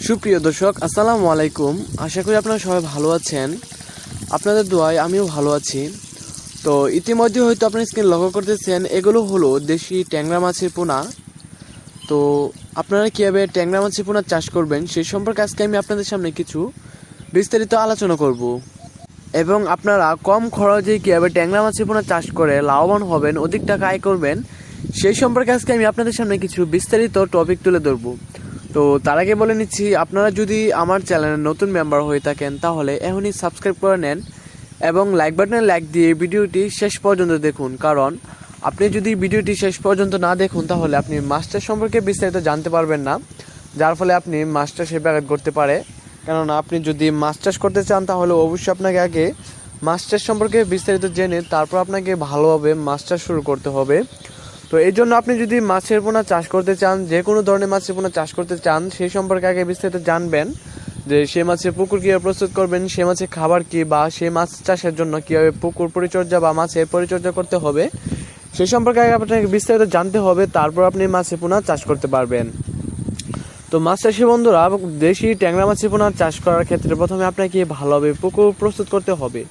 সুপ্রিয় দর্শক, আসসালামু আলাইকুম। আশা করি আপনারা সবাই ভালো আছেন। আপনাদের দোয়ায় আমিও ভালো আছি। তো ইতিমধ্যে হয়তো আপনারা স্ক্রিন লক্ষ্য করতেছেন, এগুলো হলো দেশি ট্যাংরা মাছের পোনা। তো আপনারা কীভাবে ট্যাংরা মাছের পোনা চাষ করবেন সেই সম্পর্কে আজকে আমি আপনাদের সামনে কিছু বিস্তারিত আলোচনা করব, এবং আপনারা কম খরচে কীভাবে ট্যাংরা মাছের পোনা চাষ করে লাভবান হবেন, অধিক টাকা আয় করবেন, সেই সম্পর্কে আজকে আমি আপনাদের সামনে কিছু বিস্তারিত টপিক তুলে ধরবো। তো তার আগে বলে নিচ্ছি, আপনারা যদি আমার চ্যানেলের নতুন মেম্বার হয়ে থাকেন তাহলে এখনই সাবস্ক্রাইব করে নেন এবং লাইক বাটনে লাইক দিয়ে ভিডিওটি শেষ পর্যন্ত দেখুন। কারণ আপনি যদি ভিডিওটি শেষ পর্যন্ত না দেখুন তাহলে আপনি মাছটার সম্পর্কে বিস্তারিত জানতে পারবেন না, যার ফলে আপনি মাছটা সে ব্যাঘাত করতে পারে। কেননা আপনি যদি মাছ চাষ করতে চান তাহলে অবশ্যই আপনাকে আগে মাছ চাষ সম্পর্কে বিস্তারিত জেনে তারপর আপনাকে ভালোভাবে মাছ চাষ শুরু করতে হবে। তো এই জন্য আপনি যদি মাছের পোনা চাষ করতে চান, যে কোনো ধরনের মাছের পোনা চাষ করতে চান, সেই সম্পর্কে আগে বিস্তারিত জানবেন যে সে মাছের পুকুর কীভাবে প্রস্তুত করবেন, সে মাছের খাবার কী, বা সে মাছ চাষের জন্য কীভাবে পুকুর পরিচর্যা বা মাছের পরিচর্যা করতে হবে, সেই সম্পর্কে আগে আপনাকে বিস্তারিত জানতে হবে। তারপর আপনি মাছের পোনা চাষ করতে পারবেন। তো মাছ চাষি বন্ধুরা, দেশি ট্যাংরা মাছের পোনা চাষ করার ক্ষেত্রে প্রথমে আপনাকে ভালোভাবে পুকুর প্রস্তুত করতে হবে।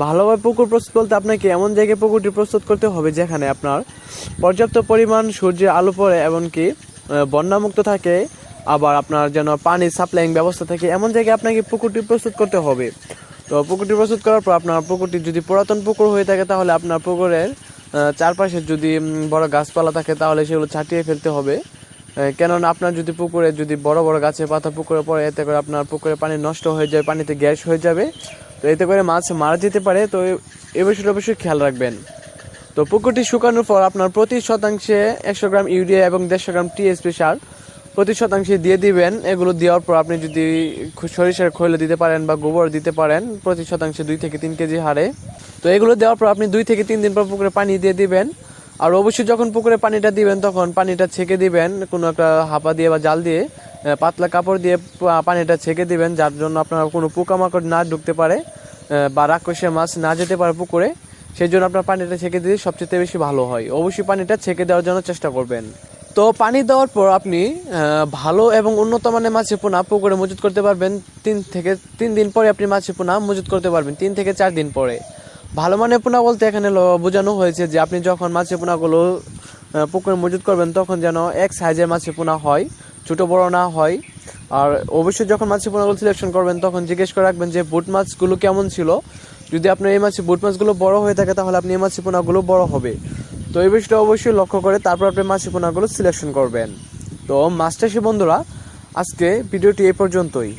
ভালোভাবে পুকুর প্রস্তুত বলতে আপনাকে এমন জায়গায় পুকুরটি প্রস্তুত করতে হবে যেখানে আপনার পর্যাপ্ত পরিমাণ সূর্যের আলো পড়ে, এমনকি বন্যামুক্ত থাকে, আবার আপনার যেন পানির সাপ্লাইং ব্যবস্থা থাকে, এমন জায়গায় আপনাকে পুকুরটি প্রস্তুত করতে হবে। তো পুকুরটি প্রস্তুত করার পর আপনার পুকুরটি যদি পুরাতন পুকুর হয়ে থাকে তাহলে আপনার পুকুরের চারপাশে যদি বড় গাছপালা থাকে তাহলে সেগুলো ছাঁটিয়ে ফেলতে হবে। কেননা আপনার যদি পুকুরে যদি বড় বড় গাছের পাতা পুকুরে পড়ে, এতে করে আপনার পুকুরে পানি নষ্ট হয়ে যাবে, পানিতে গ্যাস হয়ে যাবে, তো এতে করে মাছ মারা যেতে পারে। তো এ বিষয়টা অবশ্যই খেয়াল রাখবেন। তো পুকুরটি শুকানোর পর আপনার প্রতি শতাংশে 100 গ্রাম ইউরিয়া এবং 150 গ্রাম টিএসপি সার প্রতি শতাংশে দিয়ে দিবেন। এগুলো দেওয়ার পর আপনি যদি সরিষার খৈল দিতে পারেন বা গোবর দিতে পারেন প্রতি শতাংশে 2 থেকে 3 কেজি হারে। তো এগুলো দেওয়ার পর আপনি 2 থেকে 3 দিন পর পুকুরে পানি দিয়ে দিবেন। আর অবশ্যই যখন পুকুরে পানিটা দিবেন তখন পানিটা ছেঁকে দিবেন, কোনো একটা হাপা দিয়ে বা জাল দিয়ে পাতলা কাপড় দিয়ে পানিটা ছেঁকে দিবেন, যার জন্য আপনার কোনো পোকামাকড় না ঢুকতে পারে বা রাক্ষসে মাছ না যেতে পারে পুকুরে। সেই জন্য আপনার পানিটা ছেঁকে দিলে সবচেয়ে বেশি ভালো হয়। অবশ্যই পানিটা ছেঁকে দেওয়ার জন্য চেষ্টা করবেন। তো পানি দেওয়ার পর আপনি ভালো এবং উন্নত মানের মাছের পোনা পুকুরে মজুত করতে পারবেন। 3 দিন পরে আপনি মাছের পোনা মজুত করতে পারবেন, 3 থেকে 4 দিন পরে। ভালো মানের পোনা বলতে এখানে বোঝানো হয়েছে যে আপনি যখন মাছের পোনাগুলো পুকুরে মজুত করবেন তখন যেন এক সাইজের মাছের পোনা হয়, ছোট বড় না হয়। আর অবশ্যই যখন মাছের পোনাগুলো সিলেকশন করবেন তখন জিজ্ঞেস করে রাখবেন যে বুট মাছগুলো কেমন ছিল। যদি আপনার এই মাছের বুট মাছগুলো বড় হয়ে থাকে তাহলে আপনি এই মাছের পোনাগুলো বড় হবে। তো এই বিষয়টা অবশ্যই লক্ষ্য করে তারপর আপনি মাছের পোনাগুলো সিলেকশন করবেন। তো মাছ চাষি বন্ধুরা, আজকে ভিডিওটি এই পর্যন্তই।